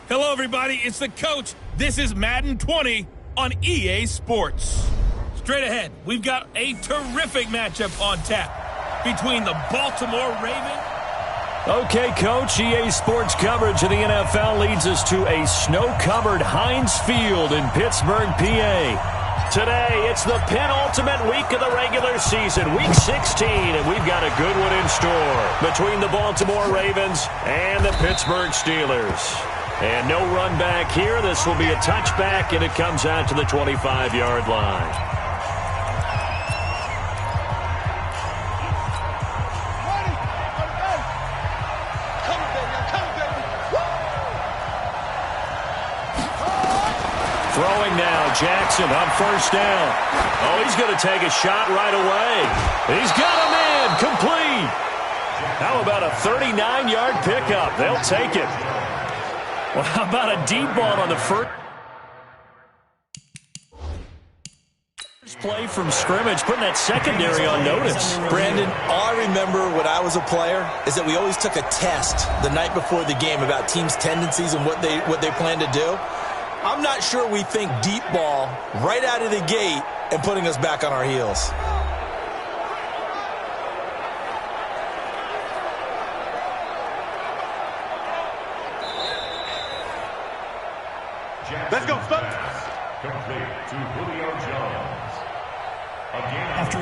Hello, everybody. It's the coach. This is Madden 20 on EA Sports. Straight ahead, we've got a terrific matchup on tap between the Baltimore Ravens. Okay, Coach, EA Sports coverage of the NFL leads us to a snow-covered Heinz Field in Pittsburgh, PA. Today, it's the penultimate week of the regular season, Week 16, and we've got a good one in store between the Baltimore Ravens and the Pittsburgh Steelers. And no run back here. This will be a touchback, and it comes out to the 25-yard line. Throwing now, Jackson on first down. Oh, he's going to take a shot right away. He's got him in, complete. How about a 39-yard pickup? They'll take it. Well, how about a deep ball on the first play from scrimmage, putting that secondary on notice? Brandon, all I remember when I was a player is that we always took a test the night before the game about teams' tendencies and what they plan to do. I'm not sure we think deep ball right out of the gate and putting us back on our heels. Let's go,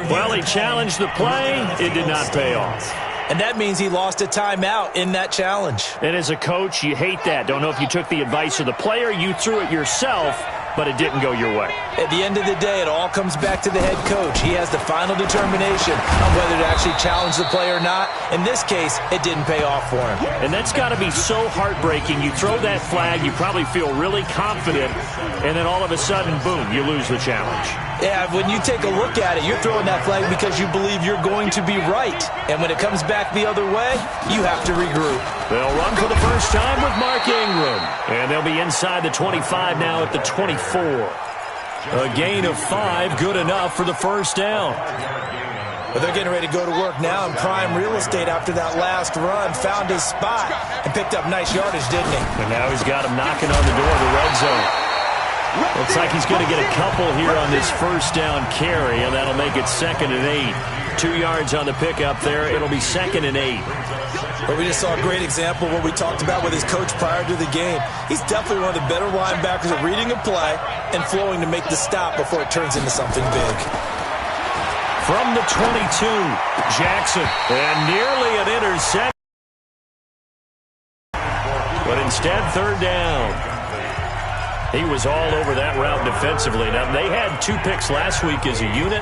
Well, he challenged the play. It did not pay off. And that means he lost a timeout in that challenge. And as a coach, you hate that. Don't know if you took the advice of the player. You threw it yourself, but it didn't go your way. At the end of the day, it all comes back to the head coach. He has the final determination on whether to actually challenge the play or not. In this case, it didn't pay off for him. And that's got to be so heartbreaking. You throw that flag, you probably feel really confident, and then all of a sudden, boom, you lose the challenge. Yeah, when you take a look at it, you're throwing that flag because you believe you're going to be right. And when it comes back the other way, you have to regroup. They'll run for the first time with Mark Ingram. And they'll be inside the 25 now at the 24. A gain of 5, good enough for the first down. But they're getting ready to go to work now in prime real estate after that last run. Found his spot and picked up nice yardage, didn't he? And now he's got him knocking on the door of the red zone. Looks like he's going to get a couple here on this first down carry, and that'll make it 2nd and 8. 2 yards on the pickup there. It'll be 2nd and 8. But we just saw a great example of what we talked about with his coach prior to the game. He's definitely one of the better linebackers at reading a play and flowing to make the stop before it turns into something big. From the 22, Jackson, and nearly an interception. But instead, 3rd down. He was all over that route defensively. Now, they had 2 picks last week as a unit.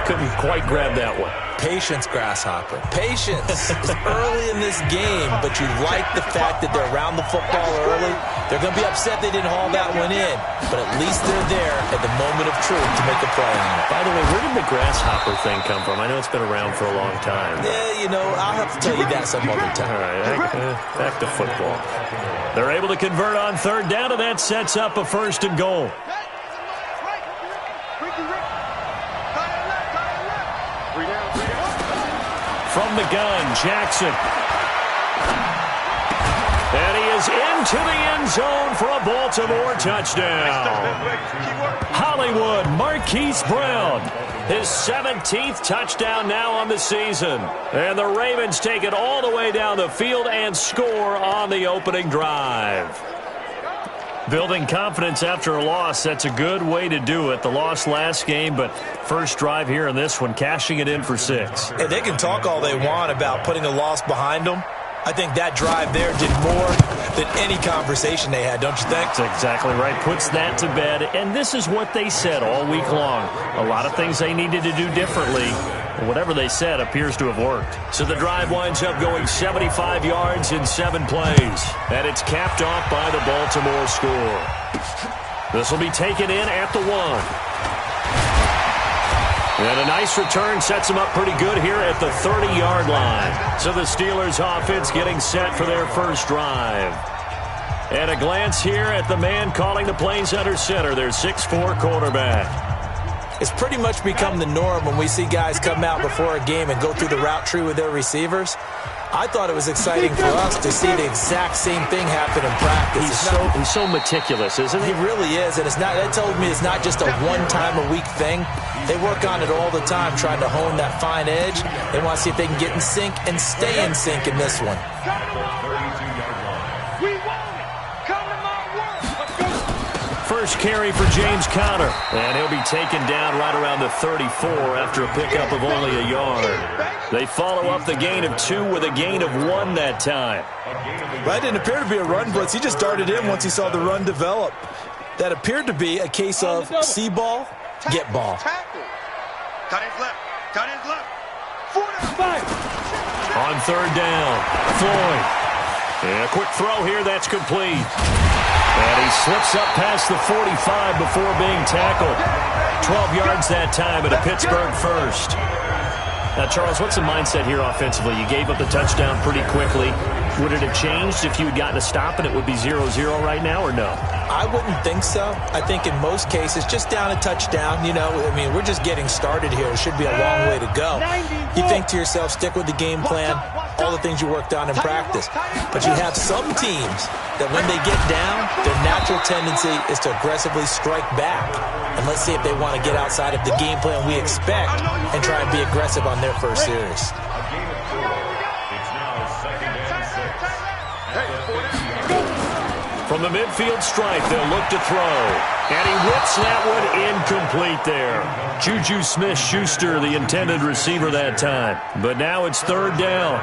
Couldn't quite grab that one. Patience, Grasshopper. Patience is early in this game, but you like the fact that they're around the football early. They're going to be upset they didn't haul that one in, but at least they're there at the moment of truth to make a play on it. By the way, where did the Grasshopper thing come from? I know it's been around for a long time. Yeah, you know, I'll have to tell you that some other time. All right, back to football. They're able to convert on 3rd down, and that sets up a 1st and goal. From the gun, Jackson. And he is into the end zone for a Baltimore touchdown. Hollywood Marquise Brown, his 17th touchdown now on the season. And the Ravens take it all the way down the field and score on the opening drive. Building confidence after a loss, that's a good way to do it. The loss last game, but first drive here in this one, cashing it in for 6. And they can talk all they want about putting a loss behind them. I think that drive there did more than any conversation they had, don't you think? That's exactly right. Puts that to bed. And this is what they said all week long. A lot of things they needed to do differently. Whatever they said appears to have worked. So the drive winds up going 75 yards in 7 plays. And it's capped off by the Baltimore score. This will be taken in at the 1. And a nice return sets them up pretty good here at the 30-yard line. So the Steelers offense getting set for their first drive. And a glance here at the man calling the plays under center, their 6'4" quarterback. It's pretty much become the norm when we see guys come out before a game and go through the route tree with their receivers. I thought it was exciting for us to see the exact same thing happen in practice. He's so meticulous, isn't he? He really is, and that tells me it's not just a one-time-a-week thing. They work on it all the time, trying to hone that fine edge. They want to see if they can get in sync and stay in sync in this one. First carry for James Conner, and he'll be taken down right around the 34 after a pickup of only a yard. They follow up the gain of 2 with a gain of 1 that time. That didn't appear to be a run blitz. He just darted in once he saw the run develop. That appeared to be a case of see ball, get ball. Cut his left. Cut his left. On third down, Floyd. And a quick throw here, that's complete. And he slips up past the 45 before being tackled. 12 yards that time at a Pittsburgh first. Now, Charles, what's the mindset here offensively? You gave up the touchdown pretty quickly. Would it have changed if you had gotten a stop and it would be 0-0 right now, or no? I wouldn't think so. I think in most cases, just down a touchdown, we're just getting started here. It should be a long way to go. You think to yourself, stick with the game plan, all the things you worked on in practice. But you have some teams that when they get down, their natural tendency is to aggressively strike back. And let's see if they want to get outside of the game plan we expect and try and be aggressive on their first series. From the midfield stripe, they'll look to throw. And he whips that one incomplete there. Juju Smith-Schuster, the intended receiver that time. But now it's third down.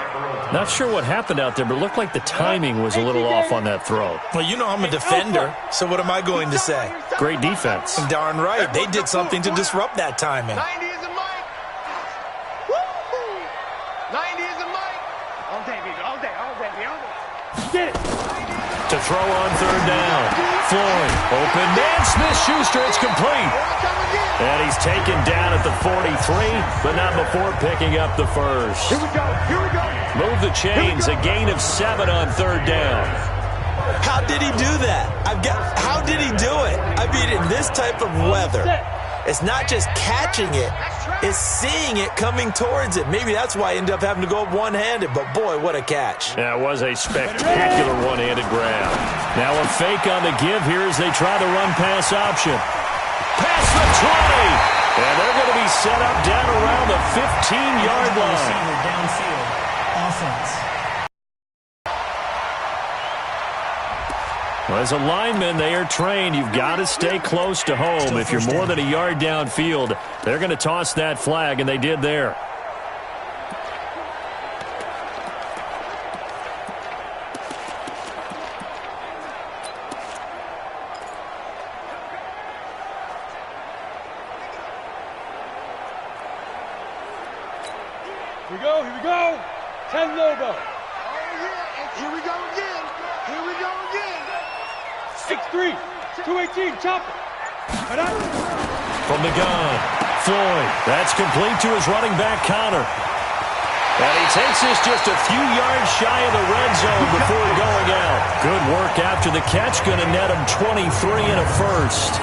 Not sure what happened out there, but it looked like the timing was a little off on that throw. Well, I'm a defender, so what am I going to say? Great defense. Darn right. They did something to disrupt that timing. 90 is a mic. Woo-hoo. 90 is a mic. All day, baby. All day. All day. All day. Get it. To throw on third down. Floyd, open man, Smith-Schuster, it's complete. And he's taken down at the 43, but not before picking up the first. Here we go. Here we go. Move the chains, a gain of 7 on third down. How did he do that? How did he do it? I mean, in this type of weather, it's not just catching it, it's seeing it coming towards it. Maybe that's why he ended up having to go up one-handed, but boy, what a catch. That was a spectacular one-handed grab. Now a fake on the give here as they try the run-pass option. Past the 20, and they're going to be set up down around the 15-yard line. Downfield offense. Well, as a lineman, they are trained. You've got to stay close to home. If you're more than a yard downfield, they're going to toss that flag, and they did there. Here we go, here we go. 10 Lobo. Oh, yeah. Here we go again. Here we go again. 6-3, 218, chopper. From the gun, Floyd. That's complete to his running back, Conner. And he takes this just a few yards shy of the red zone before going out. Good work after the catch. Going to net him 23 and a first.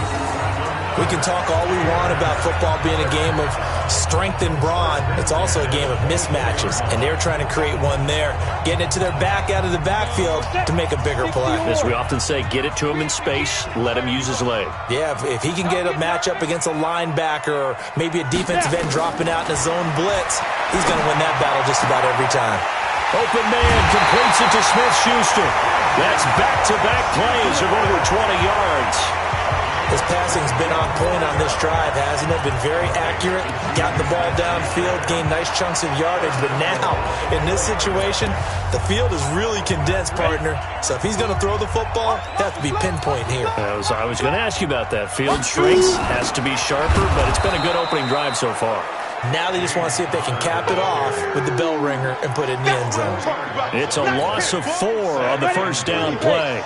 We can talk all we want about football being a game of strength and brawn. It's also a game of mismatches, and they're trying to create one there, getting it to their back out of the backfield to make a bigger play. As we often say, get it to him in space, let him use his leg. Yeah, if he can get a matchup against a linebacker or maybe a defensive end dropping out in a zone blitz, he's going to win that battle just about every time. Open man completes it to Smith-Schuster. That's back-to-back plays of over 20 yards. His passing's been on point on this drive, hasn't it? Been very accurate, got the ball downfield, gained nice chunks of yardage. But now, in this situation, the field is really condensed, partner. So if he's going to throw the football, it has to be pinpoint here. I was going to ask you about that. Field strength has to be sharper, but it's been a good opening drive so far. Now they just want to see if they can cap it off with the bell ringer and put it in the end zone. It's a loss of 4 on the first down play.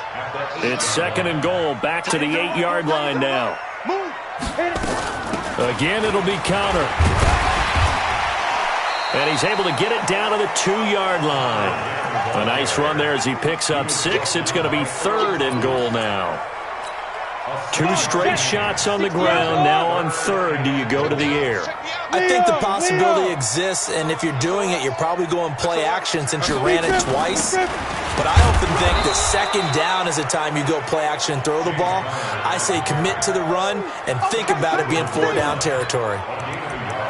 It's second and goal, back to the 8-yard line now. Again, it'll be Conner. And he's able to get it down to the 2-yard line. A nice run there as he picks up 6. It's going to be third and goal now. 2 straight shots on the ground. Now on third, do you go to the air? I think the possibility exists, and if you're doing it, you're probably going play action since you ran it twice. But I often think that second down is the time you go play action and throw the ball. I say commit to the run and think about it being 4-down territory.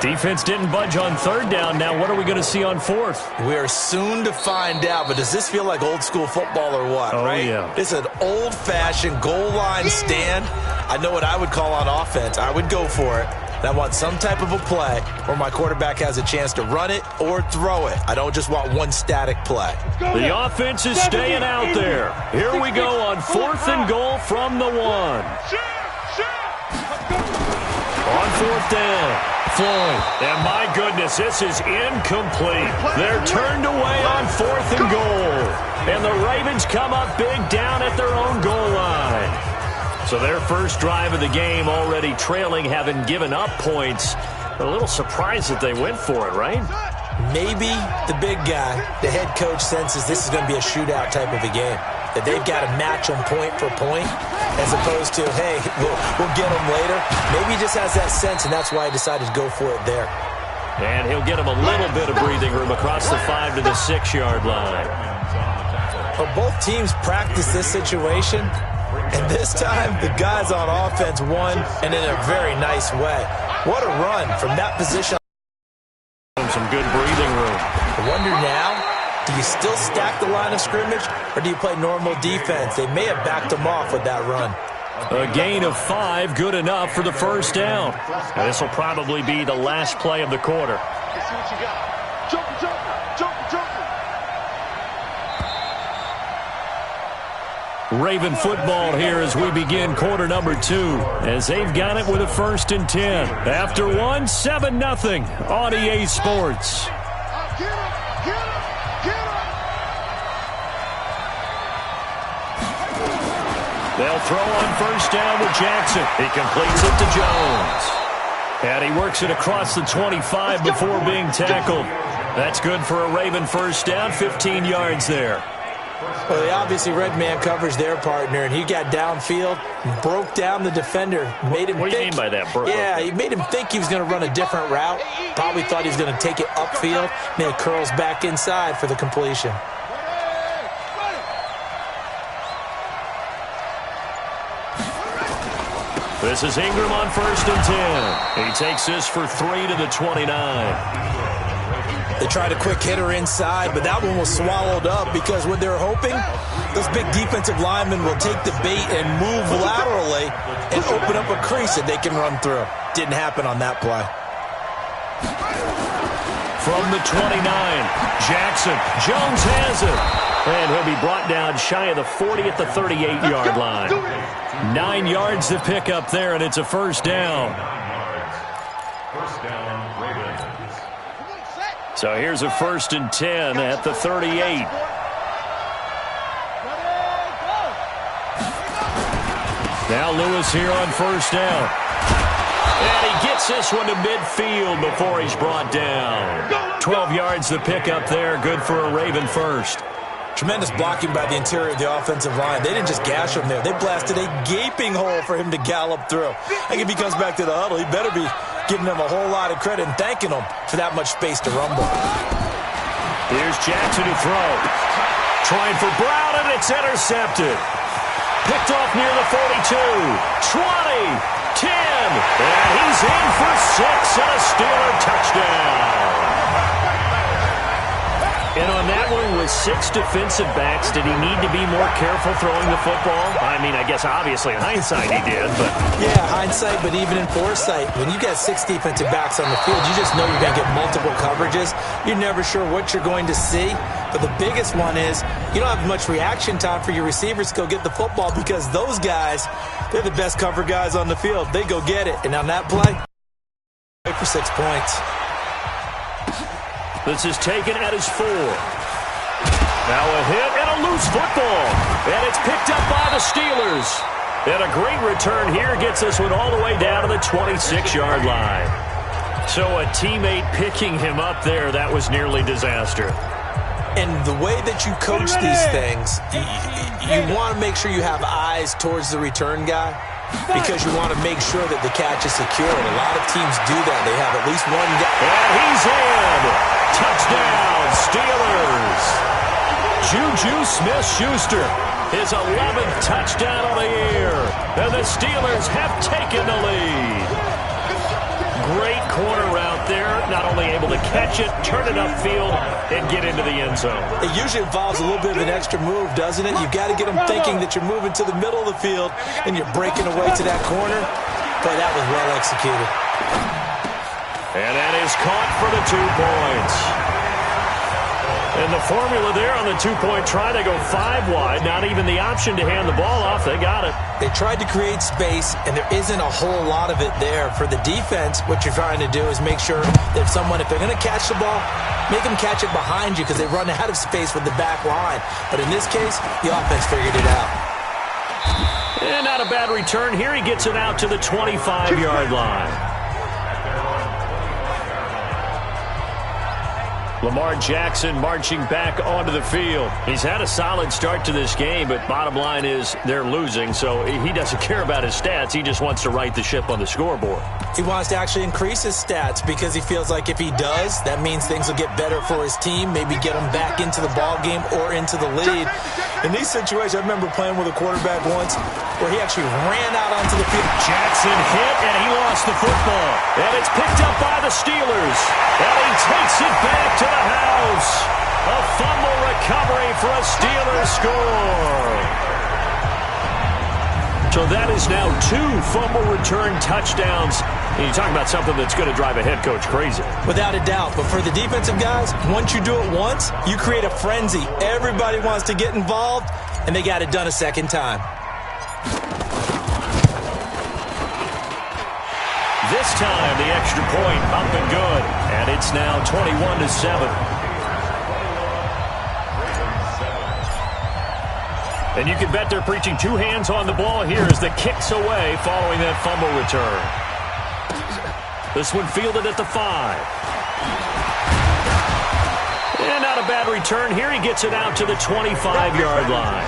Defense didn't budge on third down. Now what are we going to see on fourth? We are soon to find out, but does this feel like old school football or what, right? Yeah. It's an old-fashioned goal line stand. I know what I would call on offense. I would go for it. And I want some type of a play where my quarterback has a chance to run it or throw it. I don't just want one static play. The offense is staying out there. Here we go on 4th and goal from the 1. On 4th down. Floyd. And my goodness, this is incomplete. They're turned away on 4th and goal. And the Ravens come up big down at their own goal line. So their first drive of the game already trailing, having given up points. But a little surprised that they went for it, right? Maybe the big guy, the head coach, senses this is going to be a shootout type of a game. That they've got to match them point for point as opposed to, hey, we'll get them later. Maybe he just has that sense, and that's why he decided to go for it there. And he'll get him a little bit of breathing room across the 5 to the 6-yard line. Well, both teams practice this situation, and this time the guys on offense won, and in a very nice way. What a run from that position. Some good breathing room. I wonder now, do you still stack the line of scrimmage, or do you play normal defense? They may have backed them off with that run. A gain of 5, good enough for the first down. Now, this will probably be the last play of the quarter. Let's see what you got. Jump. Raven football here as we begin quarter number 2, as they've got it with a 1st and 10. After 1, 7-0 on EA Sports. Get him. They'll throw on first down to Jackson. He completes it to Jones. And he works it across the 25 before being tackled. That's good for a Raven first down, 15 yards there. Well, they obviously red man covers their partner, and he got downfield, broke down the defender, made him What do you mean by that, bro? Yeah, he made him think he was going to run a different route. Probably thought he was going to take it upfield, and then it curls back inside for the completion. This is Ingram on 1st and 10. He takes this for 3 to the 29. They tried a quick hitter inside, but that one was swallowed up because what they're hoping, those big defensive linemen will take the bait and move laterally and open up a crease that they can run through. Didn't happen on that play. From the 29, Jackson. Jones has it. And he'll be brought down shy of the 40 at the 38-yard line. 9 yards to pick up there, and it's a first down. So here's a 1st and 10 at the 38. Now Lewis here on first down. And he gets this one to midfield before he's brought down. 12 yards to pick up there. Good for a Raven first. Tremendous blocking by the interior of the offensive line. They didn't just gash him there. They blasted a gaping hole for him to gallop through. I think if he comes back to the huddle, he better be giving them a whole lot of credit and thanking them for that much space to rumble. Here's Jackson to throw. Trying for Brown, and it's intercepted. Picked off near the 42. 20. 10. And he's in for 6 and a Steeler touchdown. And on that one, with 6 defensive backs, did he need to be more careful throwing the football? I mean, I guess obviously in hindsight he did, but... Yeah, hindsight, but even in foresight, when you got 6 defensive backs on the field, you just know you're going to get multiple coverages. You're never sure what you're going to see. But the biggest one is you don't have much reaction time for your receivers to go get the football because those guys, they're the best cover guys on the field. They go get it. And on that play, for 6 points. This is taken at his 4. Now a hit and a loose football. And it's picked up by the Steelers. And a great return here gets this one all the way down to the 26-yard line. So a teammate picking him up there, that was nearly disaster. And the way that you coach these things, you want to make sure you have eyes towards the return guy. because you want to make sure that the catch is secure. And a lot of teams do that. They have at least one guy. And he's in. Touchdown, Steelers. Juju Smith-Schuster, his 11th touchdown of the year. And the Steelers have taken the lead. Great corner route there. Not only able to catch it, turn it upfield, and get into the end zone. It usually involves a little bit of an extra move, doesn't it? You've got to get them thinking that you're moving to the middle of the field and you're breaking away to that corner. But that was well executed. And that is caught for the 2 points. And the formula there on the 2-point try, they go 5 wide. Not even the option to hand the ball off. They got it. They tried to create space, and there isn't a whole lot of it there. For the defense, what you're trying to do is make sure that if they're going to catch the ball, make them catch it behind you because they run out of space with the back line. But in this case, the offense figured it out. And not a bad return here. He gets it out to the 25-yard line. Lamar Jackson marching back onto the field. He's had a solid start to this game, but bottom line is they're losing, so he doesn't care about his stats. He just wants to right the ship on the scoreboard. He wants to actually increase his stats because he feels like if he does, that means things will get better for his team, maybe get him back into the ball game or into the lead. In these situations, I remember playing with a quarterback once where he actually ran out onto the field. Jackson hit, and he lost the football. And it's picked up by the Steelers. And he takes it back to the house. A fumble recovery for a Steelers score. So that is now 2 fumble return touchdowns. And you talk about something that's going to drive a head coach crazy. Without a doubt. But for the defensive guys, once you do it once, you create a frenzy. Everybody wants to get involved, and they got it done a second time. This time, the extra point up and good. And it's now 21-7. And you can bet they're preaching 2 hands on the ball here as the kick's away following that fumble return. This one fielded at the 5. And not a bad return here. He gets it out to the 25-yard line.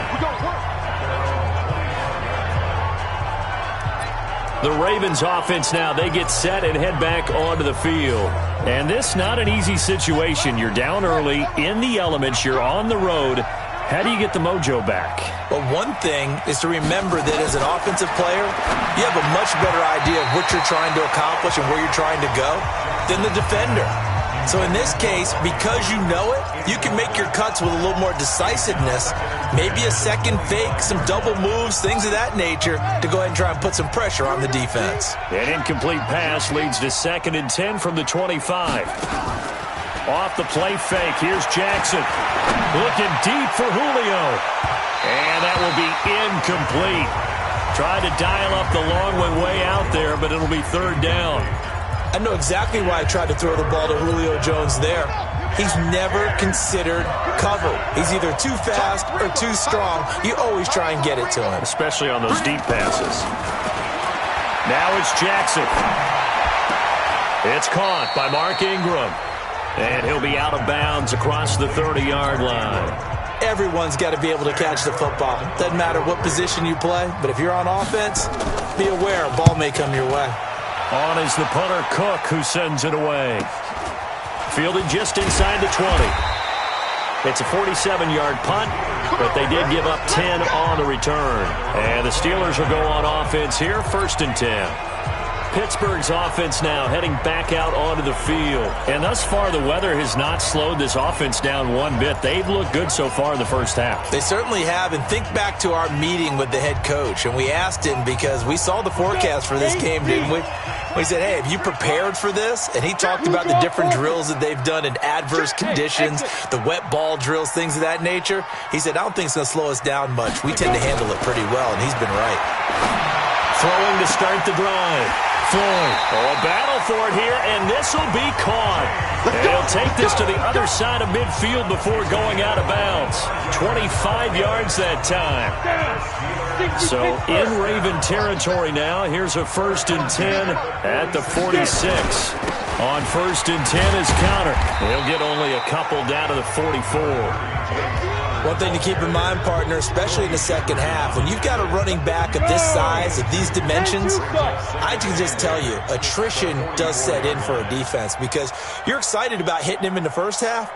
The Ravens offense now, they get set and head back onto the field. And this not an easy situation. You're down early, in the elements, you're on the road. How do you get the mojo back? Well, one thing is to remember that as an offensive player, you have a much better idea of what you're trying to accomplish and where you're trying to go than the defender. So in this case, because you know it, you can make your cuts with a little more decisiveness, maybe a second fake, some double moves, things of that nature, to go ahead and try and put some pressure on the defense. An incomplete pass leads to 2nd and 10 from the 25. Off the play fake, here's Jackson. Looking deep for Julio. And that will be incomplete. Tried to dial up the long way out there, but it'll be 3rd down. I know exactly why I tried to throw the ball to Julio Jones there. He's never considered cover. He's either too fast or too strong. You always try and get it to him. Especially on those deep passes. Now it's Jackson. It's caught by Mark Ingram. And he'll be out of bounds across the 30-yard line. Everyone's got to be able to catch the football. Doesn't matter what position you play, but if you're on offense, be aware a ball may come your way. On is the punter, Cook, who sends it away. Fielded just inside the 20. It's a 47-yard punt, but they did give up 10 on the return. And the Steelers will go on offense here, 1st and 10. Pittsburgh's offense now heading back out onto the field. And thus far, the weather has not slowed this offense down one bit. They've looked good so far in the first half. They certainly have. And think back to our meeting with the head coach. And we asked him, because we saw the forecast for this game, didn't we? We said, hey, have you prepared for this? And he talked about the different drills that they've done in adverse conditions, the wet ball drills, things of that nature. He said, I don't think it's going to slow us down much. We tend to handle it pretty well, and he's been right. Throwing to start the drive. Floyd. Oh, a battle for it here, and this will be caught. And he'll take this to the other side of midfield before going out of bounds. 25 yards that time. So in Raven territory now. Here's a 1st and 10 at the 46. On 1st and 10 is counter. He'll get only a couple down to the 44. One thing to keep in mind, partner, especially in the second half, when you've got a running back of this size, of these dimensions, I can just tell you, attrition does set in for a defense because you're excited about hitting him in the first half.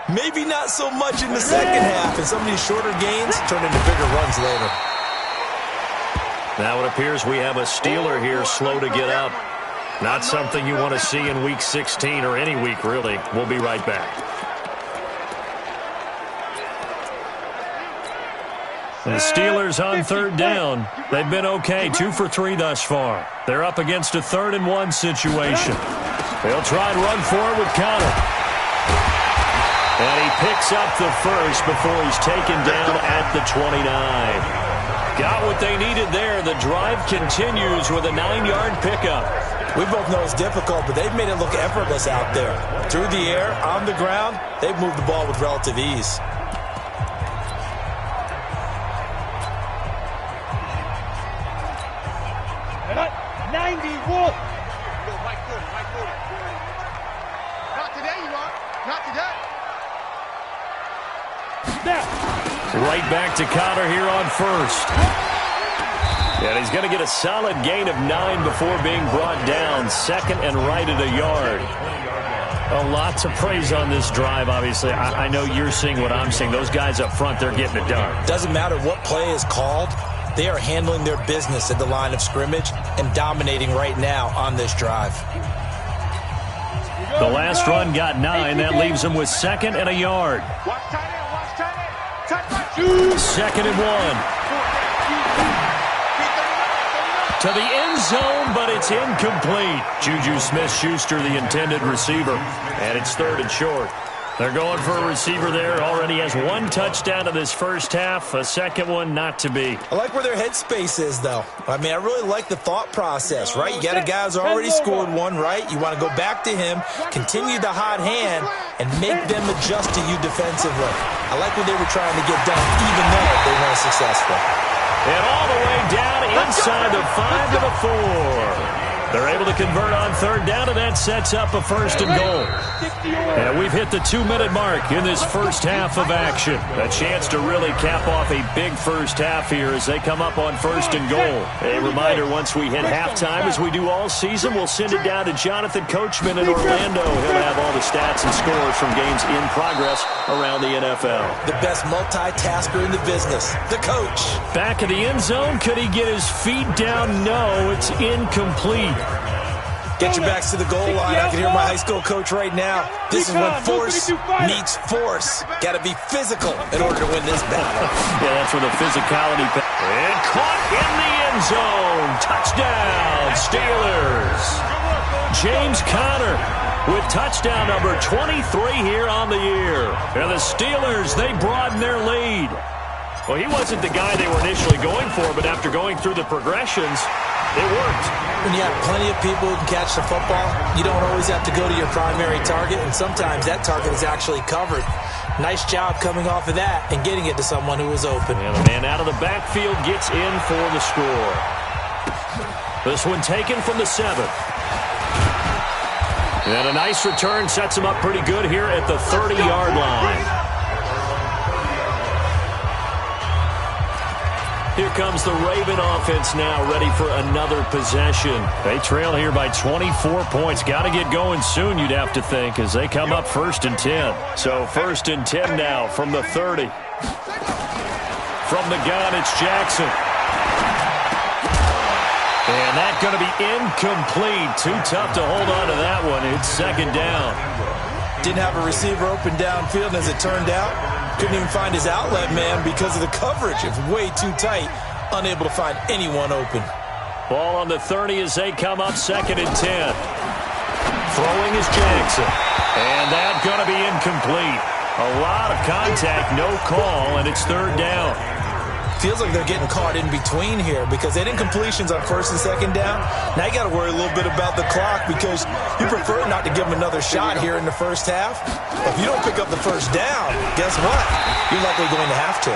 Maybe not so much in the second half, and some of these shorter gains turn into bigger runs later. Now it appears we have a Steeler here slow to get up. Not something you want to see in Week 16 or any week, really. We'll be right back. The Steelers on third down. They've been okay, 2 for 3 thus far. They're up against a 3rd-and-1 situation. They'll try and run forward with Connor. And he picks up the first before he's taken down at the 29. Got what they needed there. The drive continues with a 9-yard pickup. We both know it's difficult, but they've made it look effortless out there. Through the air, on the ground, they've moved the ball with relative ease. Not 91. Not today, you are. Not today. Right back to Connor here on first. And he's going to get a solid gain of 9 before being brought down. 2nd and right at a yard. A lot to praise on this drive, obviously. I know you're seeing what I'm seeing. Those guys up front, they're getting it done. Doesn't matter what play is called. They are handling their business at the line of scrimmage and dominating right now on this drive. The last run got 9. That leaves them with 2nd and a yard. Watch tight end. Watch tight end. 2nd and 1. To the end zone, but it's incomplete. Juju Smith-Schuster, the intended receiver. And it's 3rd and short. They're going for a receiver there. Already has 1 touchdown in this first half. A second one not to be. I like where their headspace is, though. I mean, I really like the thought process, right? You got a guy who's already scored 1, right? You want to go back to him, continue the hot hand, and make them adjust to you defensively. I like what they were trying to get done, even though they weren't successful. And all the way down inside the 5 to the 4. They're able to convert on 3rd down, and that sets up a 1st and goal. And we've hit the 2-minute mark in this first half of action. A chance to really cap off a big first half here as they come up on 1st and goal. A reminder, once we hit halftime, as we do all season, we'll send it down to Jonathan Coachman in Orlando. He'll have all the stats and scores from games in progress around the NFL. The best multitasker in the business, the coach. Back of the end zone, could he get his feet down? No, it's incomplete. Get your backs to the goal line. I can hear my high school coach right now. This is when force meets force. Got to be physical in order to win this battle. Yeah, that's where the physicality. And caught in the end zone. Touchdown, Steelers. James Conner with touchdown number 23 here on the year. And the Steelers, they broaden their lead. Well, he wasn't the guy they were initially going for, but after going through the progressions, it worked. When you have plenty of people who can catch the football, you don't always have to go to your primary target, and sometimes that target is actually covered. Nice job coming off of that and getting it to someone who was open. And the man out of the backfield gets in for the score. This one taken from the 7th. And a nice return sets him up pretty good here at the 30-yard line. Here comes the Raven offense now, ready for another possession. They trail here by 24 points. Got to get going soon, you'd have to think, as they come up 1st and 10. So 1st and 10 now from the 30. From the gun, it's Jackson. And that's going to be incomplete. Too tough to hold on to that one. It's 2nd down. Didn't have a receiver open downfield, and as it turned out, couldn't even find his outlet man because of the coverage. It's way too tight, unable to find anyone open. Ball on the 30 as they come up 2nd and 10. Throwing is Jackson. And that's going to be incomplete. A lot of contact, no call, and it's 3rd down. Feels like they're getting caught in between here because they didn't completions on 1st and 2nd down. Now you got to worry a little bit about the clock because you prefer not to give them another shot here in the first half. If you don't pick up the 1st down, guess what? You're likely going to have to.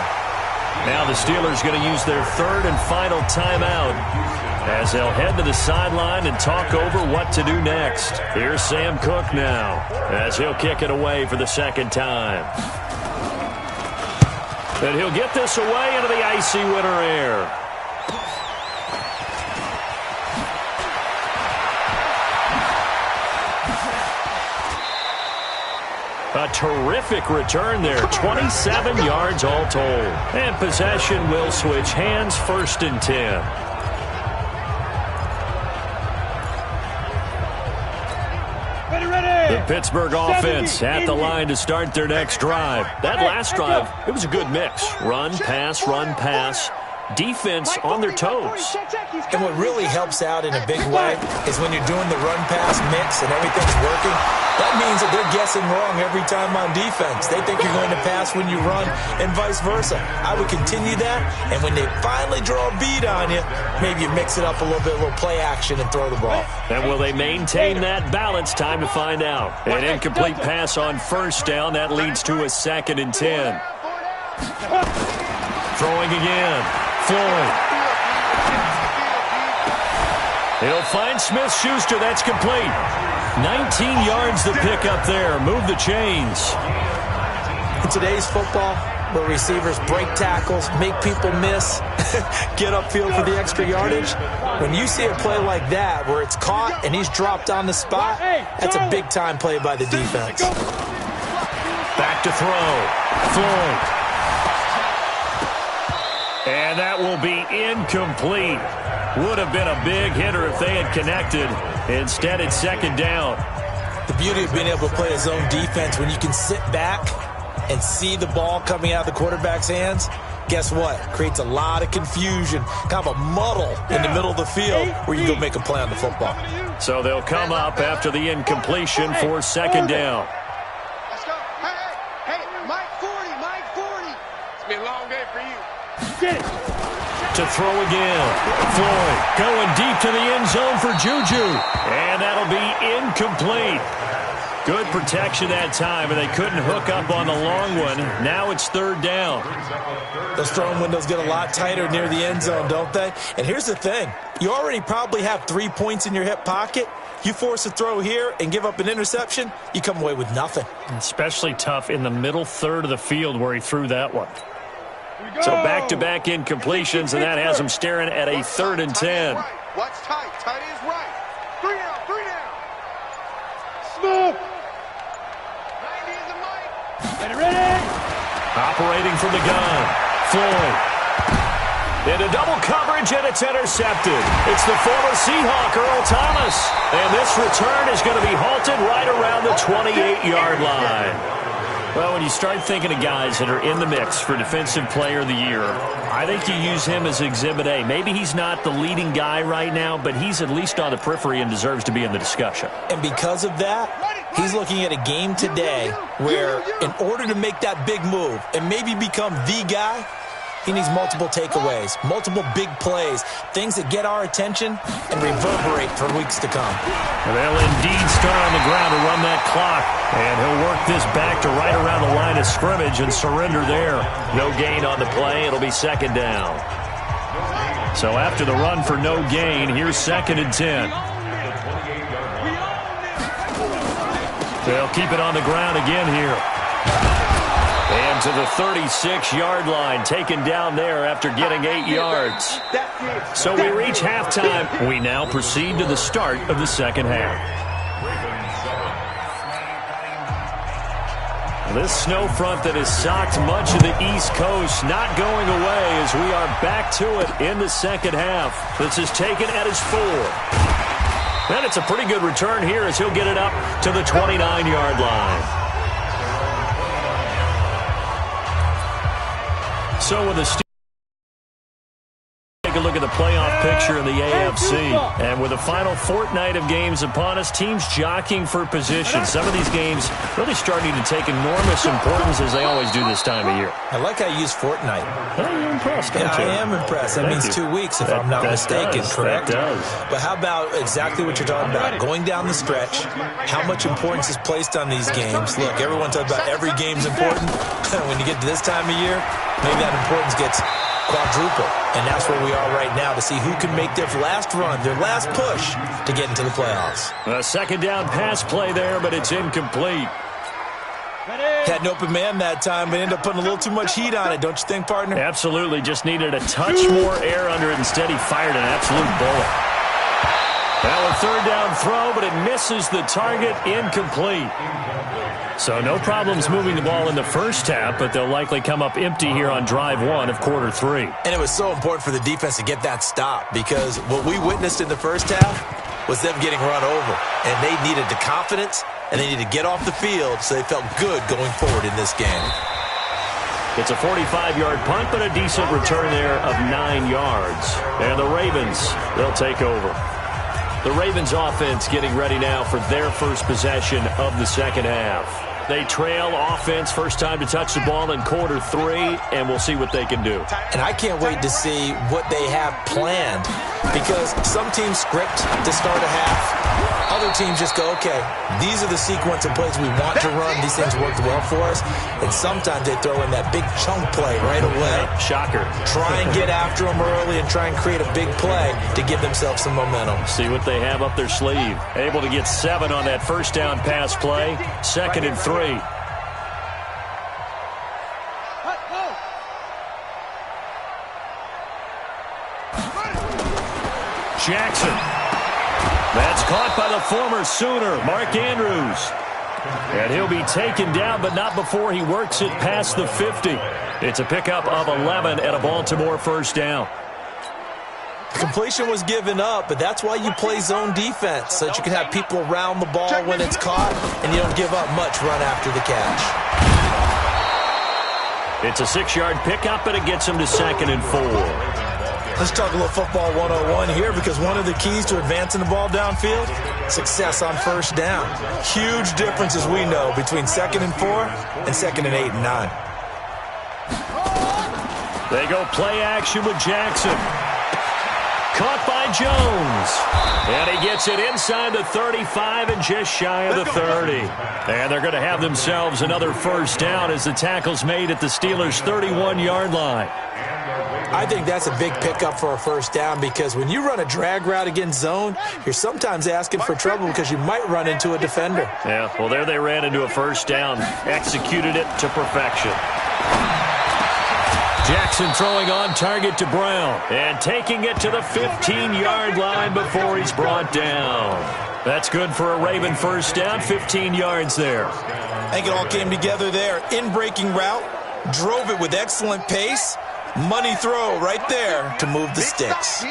Now the Steelers going to use their 3rd and final timeout as they'll head to the sideline and talk over what to do next. Here's Sam Cook now as he'll kick it away for the 2nd time. And he'll get this away into the icy winter air. A terrific return there, 27 yards all told. And possession will switch hands, 1st and 10. The Pittsburgh offense at the line to start their next drive. That last drive, it was a good mix. Run, pass. Defense on their toes. And what really helps out in a big way is when you're doing the run-pass mix and everything's working, that means that they're guessing wrong every time on defense. They think you're going to pass when you run and vice versa. I would continue that, and when they finally draw a beat on you, maybe you mix it up a little bit, a little play action, and throw the ball. And will they maintain that balance? Time to find out. An incomplete pass on 1st down. That leads to a 2nd and 10. Throwing again. Floyd. He'll find Smith-Schuster. That's complete. 19 yards to pick up there. Move the chains. In today's football, where receivers break tackles, make people miss, get upfield for the extra yardage, when you see a play like that where it's caught and he's dropped on the spot, that's a big-time play by the defense. Back to throw. Floyd. And that will be incomplete. Would have been a big hitter if they had connected. Instead, it's 2nd down. The beauty of being able to play a zone defense, when you can sit back and see the ball coming out of the quarterback's hands, guess what? Creates a lot of confusion, kind of a muddle in the middle of the field where you go make a play on the football. So they'll come up after the incompletion for 2nd down. Let's go. Hey, Mike 40. It's been a long day for you. To throw again. Floyd going deep to the end zone for Juju. And that'll be incomplete. Good protection that time, and they couldn't hook up on the long one. Now it's 3rd down. Those throwing windows get a lot tighter near the end zone, don't they? And here's the thing. You already probably have 3 points in your hip pocket. You force a throw here and give up an interception, you come away with nothing. Especially tough in the middle third of the field where he threw that one. So back-to-back incompletions, and that has him staring at a 3rd and 10. Watch tight. Tight is right. 3 down. Smoke. 90 is a Mike. Ready. Operating from the gun. Floyd. Into double coverage, and it's intercepted. It's the former Seahawk, Earl Thomas. And this return is going to be halted right around the 28-yard line. Well, when you start thinking of guys that are in the mix for Defensive Player of the Year, I think you use him as Exhibit A. Maybe he's not the leading guy right now, but he's at least on the periphery and deserves to be in the discussion. And because of that, he's looking at a game today where in order to make that big move and maybe become the guy, he needs multiple takeaways, multiple big plays, things that get our attention and reverberate for weeks to come. And they'll indeed start on the ground to run that clock. And he'll work this back to right around the line of scrimmage and surrender there. No gain on the play. It'll be 2nd down. So after the run for no gain, here's 2nd and 10. They'll keep it on the ground again here. And to the 36-yard line, taken down there after getting 8 yards. So we reach halftime. We now proceed to the start of the 2nd half. This snow front that has socked much of the East Coast not going away as we are back to it in the 2nd half. This is taken at his 4. And it's a pretty good return here as he'll get it up to the 29-yard line. So with the Steelers, take a look at the playoff picture in the AFC. And with the final fortnight of games upon us, teams jockeying for position. Some of these games really starting to take enormous importance as they always do this time of year. I like how you use fortnight. Well, you're impressed, don't you? I am impressed. That means 2 weeks, if I'm not mistaken, correct? That does. But how about exactly what you're talking about? Going down the stretch, how much importance is placed on these games. Look, everyone talks about every game's important. When you get to this time of year, maybe that importance gets quadruple. And that's where we are right now to see who can make their last run, their last push to get into the playoffs. A 2nd down pass play there, but it's incomplete. Had an open man that time, but ended up putting a little too much heat on it, don't you think, partner? Absolutely. Just needed a touch more air under it. Instead, he fired an absolute bullet. Now a third down throw, but it misses the target. Incomplete. So no problems moving the ball in the first half, but they'll likely come up empty here on drive one of quarter three. And it was so important for the defense to get that stop, because what we witnessed in the first half was them getting run over. And they needed the confidence, and they needed to get off the field so they felt good going forward in this game. It's a 45-yard punt, but a decent return there of 9 yards. And the Ravens, they'll take over. The Ravens offense getting ready now for their first possession of the second half. They trail offense, first time to touch the ball in quarter three, and we'll see what they can do. And I can't wait to see what they have planned, because some teams script to start a half. Other teams just go, okay, these are the sequence of plays we want to run. These things worked well for us. And sometimes they throw in that big chunk play right away. Shocker. Try and get after them early and try and create a big play to give themselves some momentum. See what they have up their sleeve. Able to get 7 on that first down pass play. 2nd and 3. Jackson. That's caught by the former Sooner, Mark Andrews. And he'll be taken down, but not before he works it past the 50. It's a pickup of 11 and a Baltimore first down. The completion was given up, but that's why you play zone defense, so that you can have people around the ball when it's caught, and you don't give up much run after the catch. It's a 6-yard pickup, and it gets him to 2nd and 4. Let's talk a little football 101 here, because one of the keys to advancing the ball downfield, success on first down. Huge difference, as we know, between 2nd and 4 and 2nd and 8 and 9. They go play action with Jackson. Caught by Jones. And he gets it inside the 35 and just shy of the 30. And they're going to have themselves another first down as the tackle's made at the Steelers' 31-yard line. I think that's a big pickup for a first down, because when you run a drag route against zone, you're sometimes asking for trouble because you might run into a defender. Yeah, well, there they ran into a first down. Executed it to perfection. Jackson throwing on target to Brown. And taking it to the 15-yard line before he's brought down. That's good for a Raven first down, 15 yards there. I think it all came together there. In-breaking route, drove it with excellent pace. Money throw right there to move the sticks.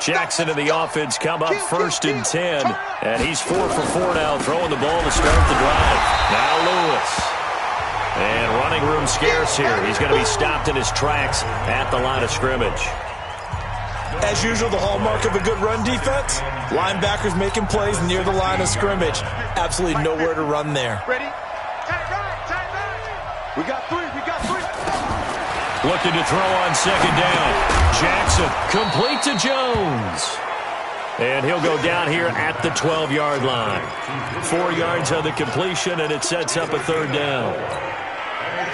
Jackson and the offense come up 1st and 10. And he's 4 for 4 now, throwing the ball to start the drive. Now Lewis. And running room scarce here. He's going to be stopped in his tracks at the line of scrimmage. As usual, the hallmark of a good run defense, linebackers making plays near the line of scrimmage. Absolutely nowhere to run there. Ready? Tight right. We got 3. Looking to throw on 2nd down. Jackson complete to Jones. And he'll go down here at the 12-yard line. 4 yards on the completion, and it sets up a 3rd down.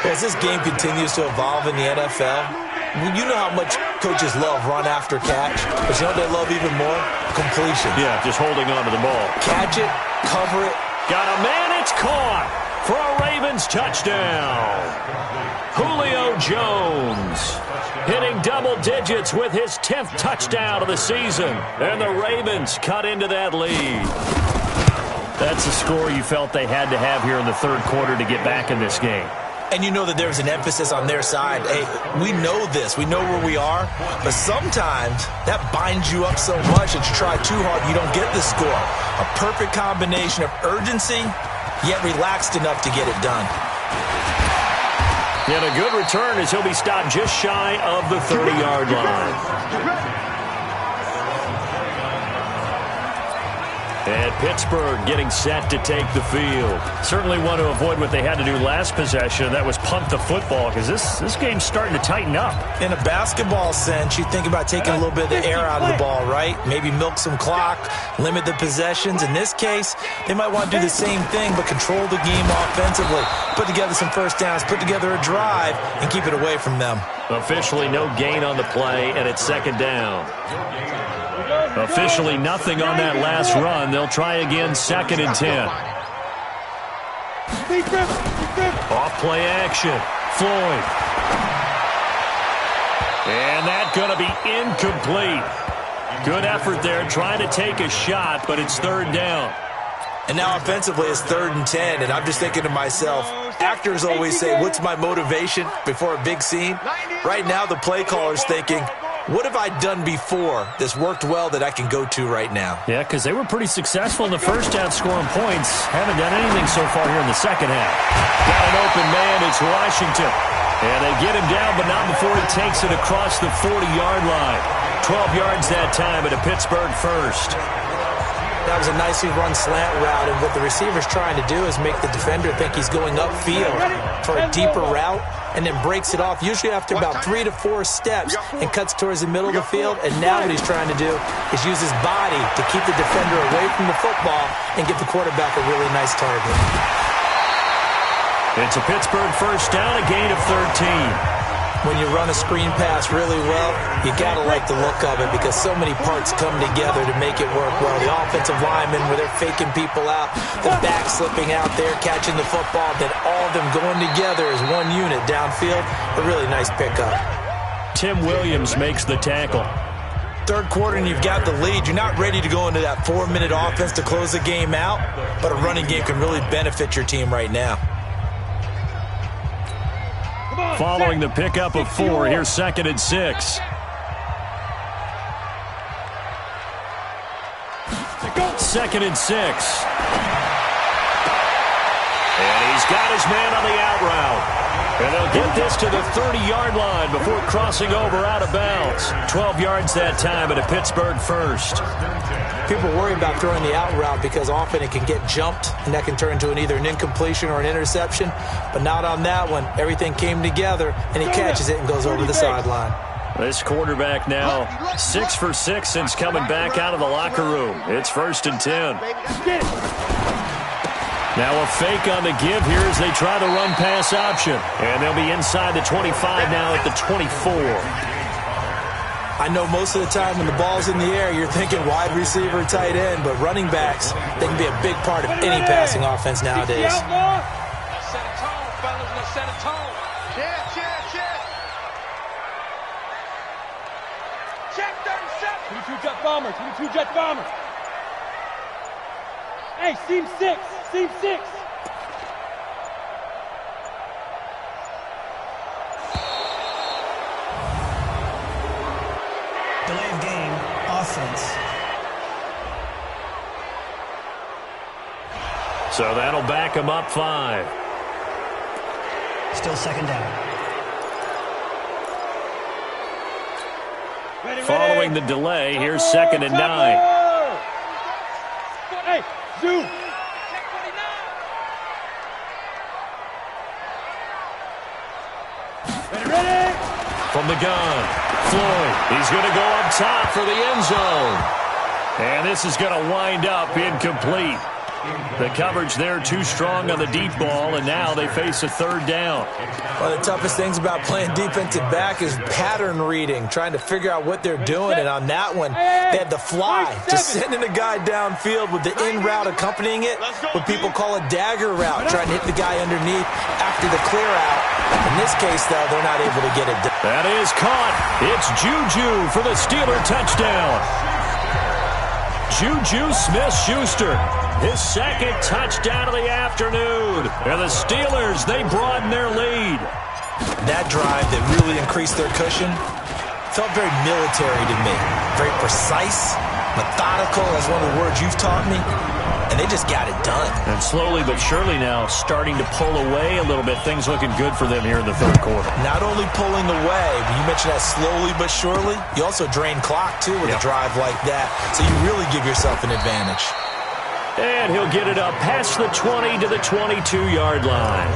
As this game continues to evolve in the NFL, you know how much coaches love run after catch, but you know what they love even more? Completion. Yeah, just holding on to the ball. Catch it, cover it. Got a man, it's caught for a Ravens touchdown. Julio Jones hitting double digits with his 10th touchdown of the season. And the Ravens cut into that lead. That's a score you felt they had to have here in the 3rd quarter to get back in this game. And you know that there's an emphasis on their side. Hey, we know this. We know where we are. But sometimes that binds you up so much that you try too hard, you don't get the score. A perfect combination of urgency, yet relaxed enough to get it done. And a good return as he'll be stopped just shy of the 30-yard line. And Pittsburgh getting set to take the field. Certainly want to avoid what they had to do last possession. That was punt the football, because this game's starting to tighten up. In a basketball sense, you think about taking a little bit of the air out of the ball, right? Maybe milk some clock, limit the possessions. In this case, they might want to do the same thing, but control the game offensively. Put together some first downs, put together a drive, and keep it away from them. Officially no gain on the play, and it's 2nd down. Officially nothing on that last run. They'll try again, 2nd and 10. Off play action. Floyd. And that's going to be incomplete. Good effort there trying to take a shot, but it's third down. And now offensively it's 3rd and 10, and I'm just thinking to myself, actors always say, what's my motivation before a big scene? Right now the play caller's thinking, what have I done before that's worked well that I can go to right now? Yeah, because they were pretty successful in the first half scoring points. Haven't done anything so far here in the second half. Got an open man. It's Washington. And they get him down, but not before he takes it across the 40-yard line. 12 yards that time at a Pittsburgh first. That was a nicely run slant route, and what the receiver's trying to do is make the defender think he's going upfield for a deeper route, and then breaks it off, usually after about 3 to 4 steps, and cuts towards the middle of the field. And now what he's trying to do is use his body to keep the defender away from the football and give the quarterback a really nice target. It's a Pittsburgh first down, a gain of 13. When you run a screen pass really well, you got to like the look of it because so many parts come together to make it work well. The offensive linemen, where they're faking people out, the back slipping out there, catching the football, then all of them going together as one unit downfield. A really nice pickup. Tim Williams makes the tackle. Third quarter and you've got the lead. You're not ready to go into that 4-minute offense to close the game out, but a running game can really benefit your team right now. Following the pickup of 4, here's 2nd and 6. 2nd and 6. And he's got his man on the out route. And they'll get this to the 30-yard line before crossing over out of bounds. 12 yards that time at a Pittsburgh first. People worry about throwing the out route because often it can get jumped, and that can turn into either an incompletion or an interception. But not on that one. Everything came together, and he catches it and goes over the sideline. This quarterback now 6 for 6 since coming back out of the locker room. It's 1st and 10. Now a fake on the give here as they try the run-pass option. And they'll be inside the 25 now at the 24. I know most of the time when the ball's in the air, you're thinking wide receiver, tight end, but running backs, they can be a big part of any passing offense nowadays. Set a tone, fellas. Let's set a tone. Check 37. 22 jet bomber. 22 jet bomber. Hey, seam 6. Seam 6. Delay of game, offense. So that'll back him up 5. Still 2nd down. Following the delay, here's 2nd and 9. Hey, zoom. Ready? From the gun, Floyd. He's going to go up top for the end zone. And this is going to wind up incomplete. The coverage there too strong on the deep ball, and now they face a 3rd down. One of the toughest things about playing defensive back is pattern reading, trying to figure out what they're doing. And on that one, they had the fly, just sending a guy downfield with the in route accompanying it, what people call a dagger route, trying to hit the guy underneath after the clear out. In this case, though, they're not able to get it done. That is caught. It's Juju for the Steeler touchdown. Juju Smith-Schuster, his 2nd touchdown of the afternoon. And the Steelers, they broaden their lead. That drive that really increased their cushion felt very military to me. Very precise, methodical, that's one of the words you've taught me. And they just got it done. And slowly but surely now starting to pull away a little bit. Things looking good for them here in the 3rd quarter. Not only pulling away, but you mentioned that slowly but surely. You also drain clock, too, with a drive like that. So you really give yourself an advantage. And he'll get it up past the 20 to the 22-yard line.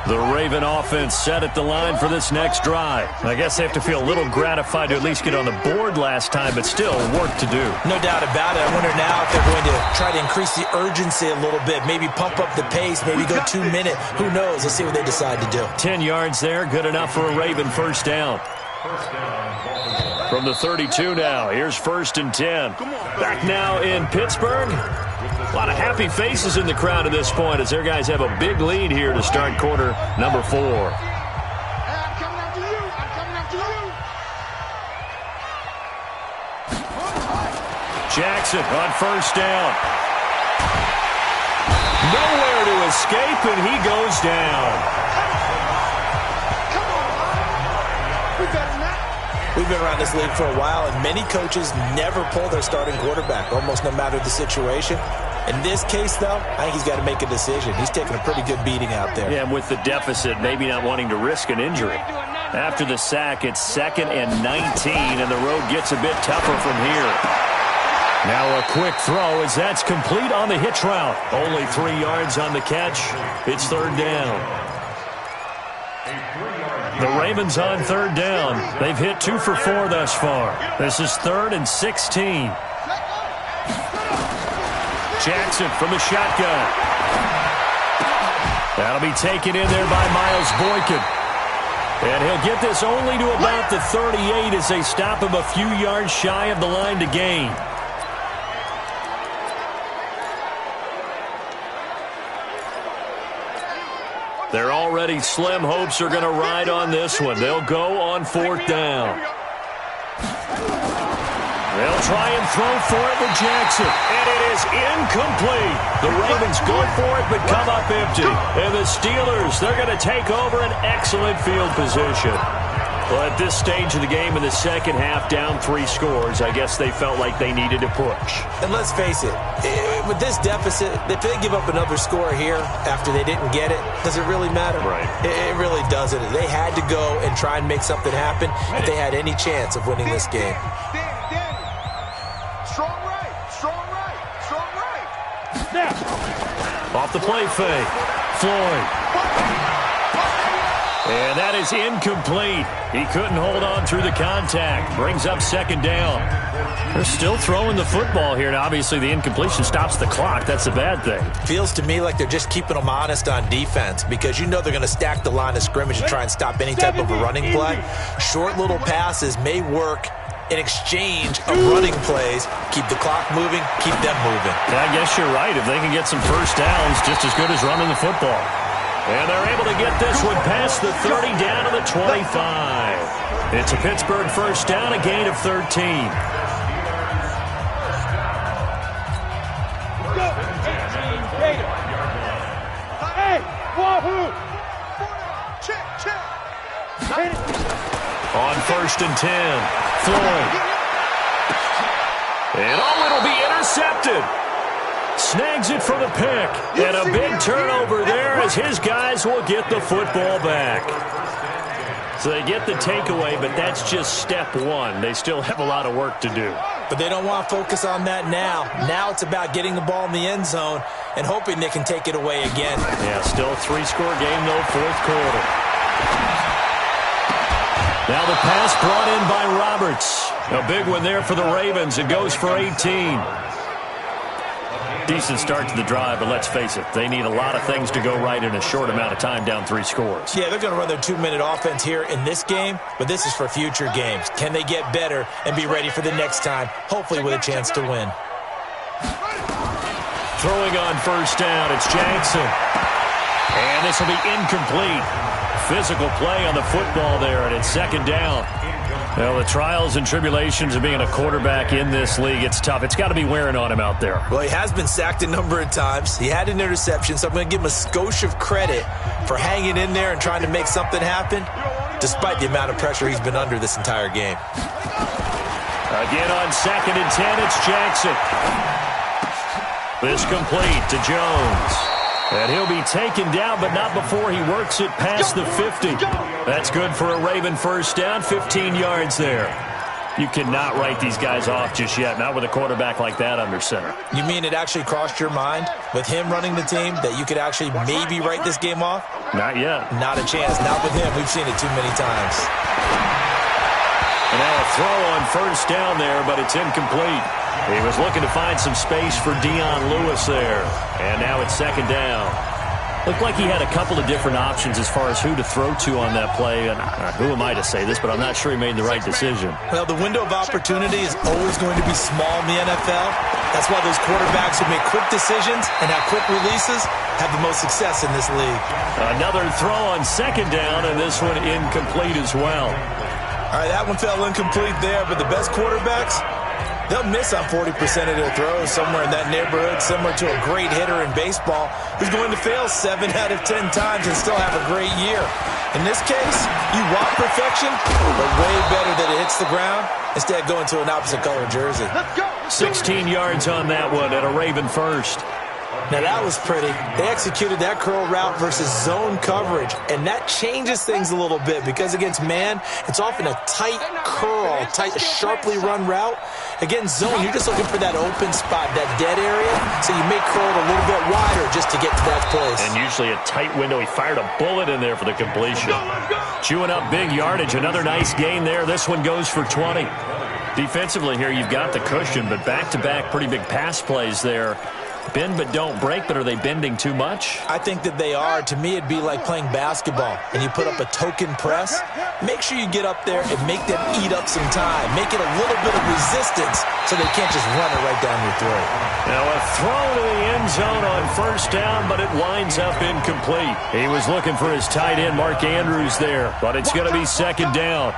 The Raven offense set at the line for this next drive. I guess they have to feel a little gratified to at least get on the board last time, but still work to do. No doubt about it. I wonder now if they're going to try to increase the urgency a little bit, maybe pump up the pace, maybe go 2 minute. Who knows? Let's see what they decide to do. 10 yards there, good enough for a Raven first down. From the 32 now, here's 1st and 10. Back now in Pittsburgh. A lot of happy faces in the crowd at this point as their guys have a big lead here to start quarter number 4. Jackson on 1st down. Nowhere to escape, and he goes down. We've been around this league for a while, and many coaches never pull their starting quarterback, almost no matter the situation. In this case, though, I think he's got to make a decision. He's taking a pretty good beating out there. Yeah, and with the deficit, maybe not wanting to risk an injury. After the sack, it's 2nd and 19, and the road gets a bit tougher from here. Now a quick throw as that's complete on the hitch route. Only 3 yards on the catch. It's 3rd down. The Ravens on 3rd down. They've hit 2 for 4 thus far. This is 3rd and 16. Jackson from the shotgun. That'll be taken in there by Miles Boykin. And he'll get this only to about the 38 as they stop him a few yards shy of the line to gain. Their already slim hopes are going to ride on this one. They'll go on 4th down. They'll try and throw for it with Jackson. And it is incomplete. The Ravens go for it but come up empty. And the Steelers, they're going to take over an excellent field position. Well, at this stage of the game in the second half, down 3 scores, I guess they felt like they needed to push. And let's face it, with this deficit, if they give up another score here after they didn't get it, does it really matter? Right. It really doesn't. They had to go and try and make something happen if they had any chance of winning this game. Strong right, strong right, strong right. Snap. Off the play fake. Floyd. And that is incomplete. He couldn't hold on through the contact. Brings up 2nd down. They're still throwing the football here, and obviously the incompletion stops the clock. That's a bad thing. Feels to me like they're just keeping them honest on defense because you know they're going to stack the line of scrimmage and try and stop any type of a running play. Short little passes may work in exchange of running plays. Keep the clock moving, keep them moving. Yeah, I guess you're right. If they can get some first downs, just as good as running the football. And they're able to get this one past the 30 down to the 25. It's a Pittsburgh 1st down, a gain of 13. Hey, wahoo! On 1st and 10, Floyd. And it'll be intercepted. Snags it for the pick. And a big turnover there as his guys will get the football back. So they get the takeaway, but that's just step 1. They still have a lot of work to do. But they don't want to focus on that now. Now it's about getting the ball in the end zone and hoping they can take it away again. Yeah, still a 3-score game, though, 4th quarter. Now the pass brought in by Roberts. A big one there for the Ravens. It goes for 18. Decent start to the drive, but let's face it, they need a lot of things to go right in a short amount of time, down 3 scores. Yeah, they're going to run their 2-minute offense here in this game, but this is for future games. Can they get better and be ready for the next time, hopefully with a chance to win? Throwing on 1st down, it's Jackson. And this will be incomplete. Physical play on the football there, and it's 2nd down. Well, the trials and tribulations of being a quarterback in this league, it's tough. It's got to be wearing on him out there. Well, he has been sacked a number of times. He had an interception, so I'm going to give him a skosh of credit for hanging in there and trying to make something happen, despite the amount of pressure he's been under this entire game. Again on 2nd and 10, it's Jackson. This complete to Jones. And he'll be taken down, but not before he works it past the 50. That's good for a Raven 1st down, 15 yards there. You cannot write these guys off just yet, not with a quarterback like that under center. You mean it actually crossed your mind with him running the team that you could actually maybe write this game off? Not yet. Not a chance. Not with him. We've seen it too many times. And now a throw on 1st down there, but it's incomplete. He was looking to find some space for Dion Lewis there. And now it's 2nd down. Looked like he had a couple of different options as far as who to throw to on that play. And who am I to say this, but I'm not sure he made the right decision. Well, the window of opportunity is always going to be small in the NFL. That's why those quarterbacks who make quick decisions and have quick releases have the most success in this league. Another throw on second down, and this one incomplete as well. All right, that one fell incomplete there, but the best quarterbacks, they'll miss on 40% of their throws, somewhere in that neighborhood, similar to a great hitter in baseball who's going to fail 7 out of 10 times and still have a great year. In this case, you want perfection, but way better that it hits the ground instead of going to an opposite color jersey. 16 yards on that one and a Raven first. Now that was pretty. They executed that curl route versus zone coverage, and that changes things a little bit because against man, it's often a tight curl, sharply run route. Against zone, you're just looking for that open spot, that dead area, so you may curl it a little bit wider just to get to that place. And usually a tight window. He fired a bullet in there for the completion. Chewing up big yardage. Another nice gain there. This one goes for 20. Defensively here, you've got the cushion, but back-to-back pretty big pass plays there. Bend but don't break, but are they bending too much? I think that they are. To me, it'd be like playing basketball, and you put up a token press. Make sure you get up there and make them eat up some time. Make it a little bit of resistance so they can't just run it right down your throat. Now a throw to the end zone on first down, but it winds up incomplete. He was looking for his tight end, Mark Andrews, there, but it's going to be second down.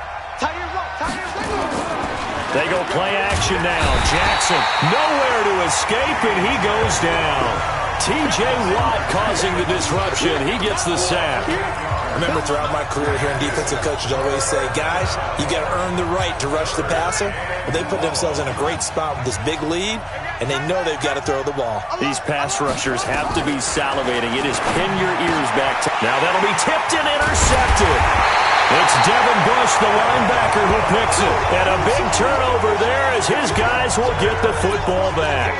They go play action now. Jackson nowhere to escape, and he goes down. T.J. Watt causing the disruption. He gets the sack. I remember throughout my career hearing defensive coaches always say, guys, you got to earn the right to rush the passer. But they put themselves in a great spot with this big lead, and they know they've got to throw the ball. These pass rushers have to be salivating. It is pin your ears back. Now that'll be tipped and intercepted. It's Devin Bush, the linebacker, who picks it. And a big turnover there as his guys will get the football back.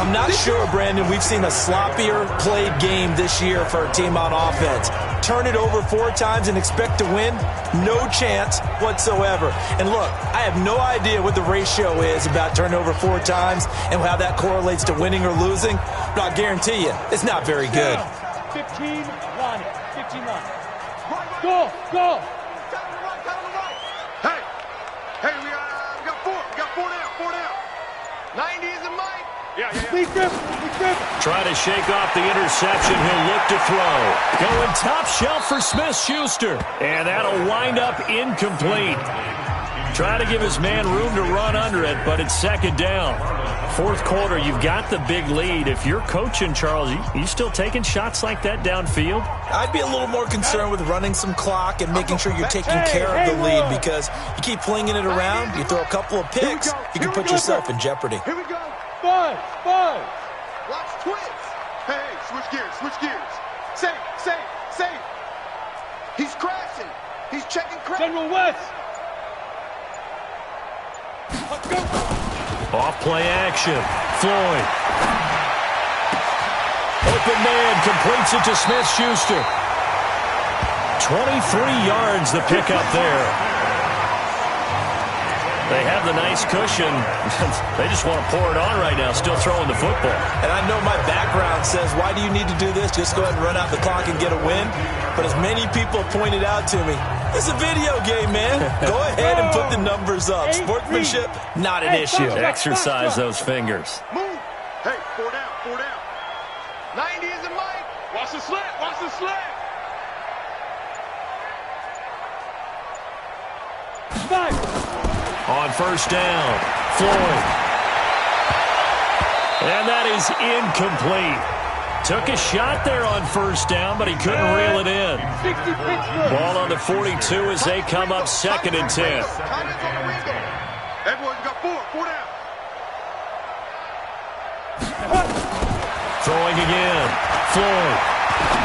I'm not sure, Brandon, we've seen a sloppier played game this year for a team on offense. Turn it over 4 times and expect to win? No chance whatsoever. And look, I have no idea what the ratio is about turning over 4 times and how that correlates to winning or losing, but I'll guarantee you, it's not very good. 15-9. 15-9. Go! Go! Hey! Hey, we got 4. We got 4 down. 4 down. 90 is a mic. Yeah. Lead grip. Try to shake off the interception. He'll look to throw. Going top shelf for Smith-Schuster. And that'll wind up incomplete. Try to give his man room to run under it, but it's second down. Fourth quarter, you've got the big lead. If you're coaching, Charles, you still taking shots like that downfield? I'd be a little more concerned with running some clock and making sure you're taking care of the lead, because you keep flinging it around, you throw a couple of picks, you can put yourself in jeopardy. Here we go. 5. Watch twins. Hey, switch gears. Safe. He's crashing. He's checking crash. General West. Go. Off play action. Floyd. Open man completes it to Smith-Schuster. 23 yards the pickup there. They have the nice cushion. They just want to pour it on right now, still throwing the football. And I know my background says, why do you need to do this? Just go ahead and run out the clock and get a win. But as many people pointed out to me, it's a video game, man. Go ahead and put the numbers up. Sportsmanship, not an issue. Exercise those fingers. Move. Hey, 4 down. 90 is a mic. Watch the slant. On first down, Floyd. And that is incomplete. Took a shot there on first down, but he couldn't reel it in. Ball on the 42 as they come up second and 10. Everyone got 4 down. Throwing again, Floyd.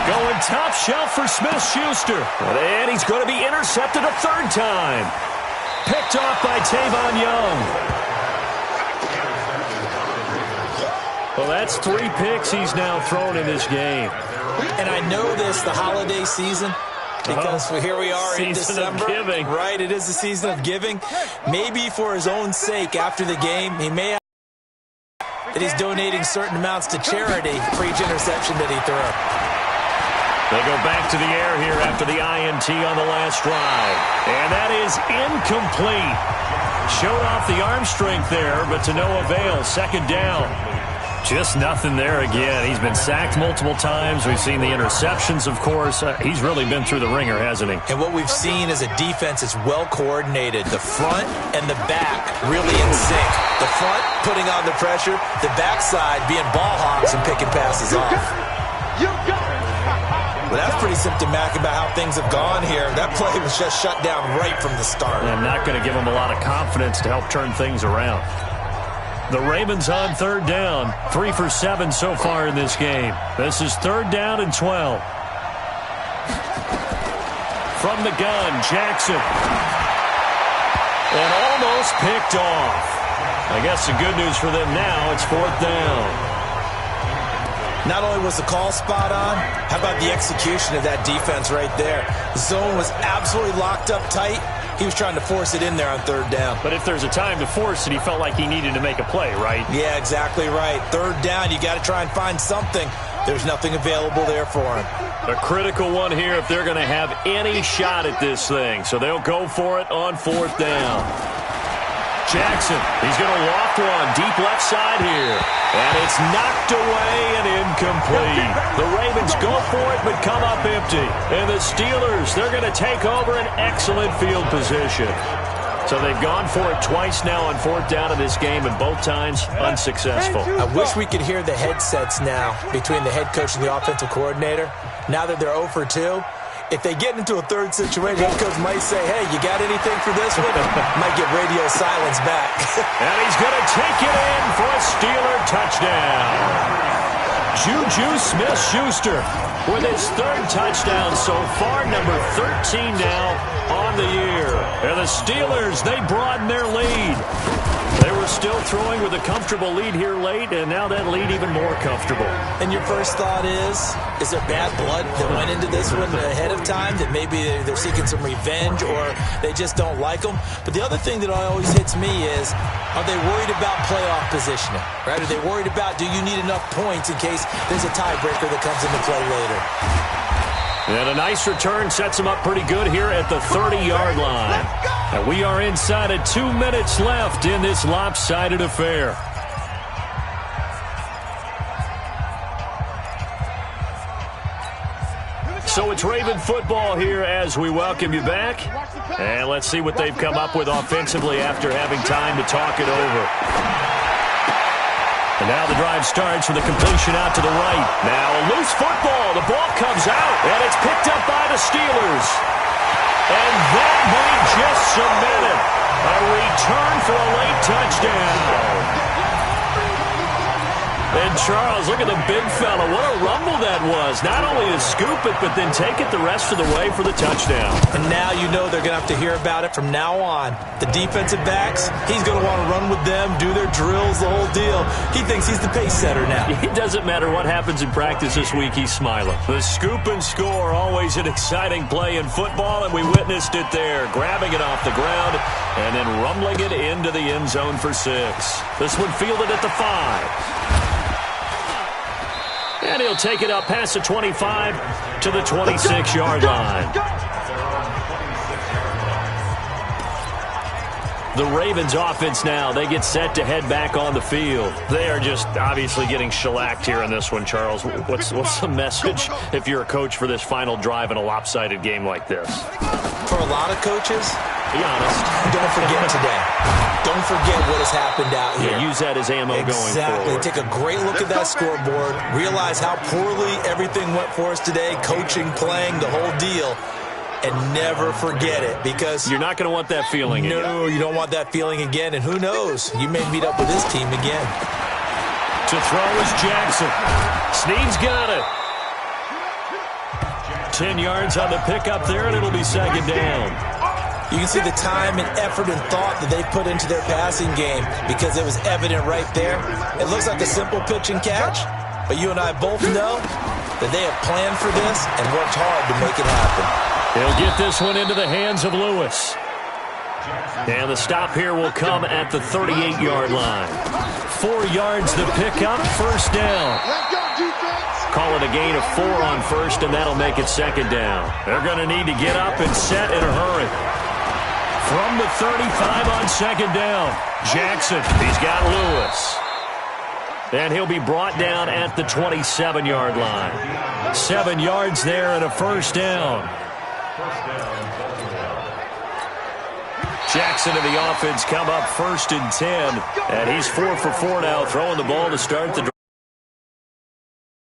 Going top shelf for Smith-Schuster. And he's going to be intercepted a third time. Picked off by Tavon Young. Well, that's 3 picks he's now thrown in this game. And I know this, the holiday season, because here we are in December. Season of giving. Right, it is the season of giving. Maybe for his own sake after the game, he may have that he's donating certain amounts to charity for each interception that he threw. They go back to the air here after the INT on the last drive. And that is incomplete. Showed off the arm strength there, but to no avail. Second down. Just nothing there again. He's been sacked multiple times. We've seen the interceptions, of course. He's really been through the ringer, hasn't he? And what we've seen is a defense is well coordinated. The front and the back really in sync. The front putting on the pressure, the backside being ball hawks and picking passes off. You got it. Well, that's pretty symptomatic about how things have gone here. That play was just shut down right from the start. And not going to give him a lot of confidence to help turn things around. The Ravens on third down. 3 for 7 so far in this game. This is third down and 12. From the gun, Jackson. And almost picked off. I guess the good news for them now, it's fourth down. Not only was the call spot on, how about the execution of that defense right there? The zone was absolutely locked up tight. He was trying to force it in there on third down. But if there's a time to force it, he felt like he needed to make a play, right? Yeah, exactly right. Third down, you got to try and find something. There's nothing available there for him. A critical one here if they're going to have any shot at this thing. So they'll go for it on fourth down. Jackson, he's going to loft one deep left side here. And it's knocked away and incomplete. The Ravens go for it but come up empty. And the Steelers, they're going to take over an excellent field position. So they've gone for it twice now on fourth down in this game, and both times unsuccessful. I wish we could hear the headsets now between the head coach and the offensive coordinator. Now that they're 0 for 2. If they get into a third situation, head coach might say, hey, you got anything for this one? Might get radio silence back. And he's going to take it in for a Steeler touchdown. Juju Smith-Schuster with his third touchdown so far, number 13 now on the year. And the Steelers, they broaden their lead. They were still throwing with a comfortable lead here late, and now that lead even more comfortable. And your first thought is there bad blood that went into this one ahead of time, that maybe they're seeking some revenge or they just don't like them? But the other thing that always hits me is, are they worried about playoff positioning? Right? Are they worried about, do you need enough points in case there's a tiebreaker that comes into play later? And a nice return sets him up pretty good here at the 30-yard line. And we are inside of 2 minutes left in this lopsided affair. So it's Raven football here as we welcome you back. And let's see what they've come up with offensively after having time to talk it over. And now the drive starts with a completion out to the right. Now a loose football. The ball comes out, and it's picked up by the Steelers. And that might just cement it. A return for a late touchdown. And Charles, look at the big fella. What a rumble that was. Not only to scoop it, but then take it the rest of the way for the touchdown. And now you know they're going to have to hear about it from now on. The defensive backs, he's going to want to run with them, do their drills, the whole deal. He thinks he's the pace setter now. It doesn't matter what happens in practice this week, he's smiling. The scoop and score, always an exciting play in football, and we witnessed it there. Grabbing it off the ground and then rumbling it into the end zone for 6. This one fielded at the 5. And he'll take it up past the 25 to the 26-yard line. The Ravens offense now, they get set to head back on the field. They are just obviously getting shellacked here in this one, Charles. What's the message if you're a coach for this final drive in a lopsided game like this? For a lot of coaches, be honest, don't forget today. Don't forget what has happened out here. Yeah, use that as ammo going forward. Exactly. Take a great look at that scoreboard. Realize how poorly everything went for us today. Coaching, playing, the whole deal. And never forget it, because you're not going to want that feeling again. No, you don't want that feeling again. And who knows? You may meet up with this team again. To throw is Jackson. Snead's got it. 10 yards on the pickup there, and it'll be second down. You can see the time and effort and thought that they put into their passing game, because it was evident right there. It looks like a simple pitch and catch, but you and I both know that they have planned for this and worked hard to make it happen. He'll get this one into the hands of Lewis. And the stop here will come at the 38-yard line. 4 yards the pickup, first down. Let's go, defense. Call it a gain of 4 on first, and that'll make it second down. They're going to need to get up and set in a hurry. From the 35 on second down, Jackson. He's got Lewis. And he'll be brought down at the 27-yard line. 7 yards there and a first down. Jackson and the offense come up 1st and 10. And he's 4 for 4 now, throwing the ball to start the drive.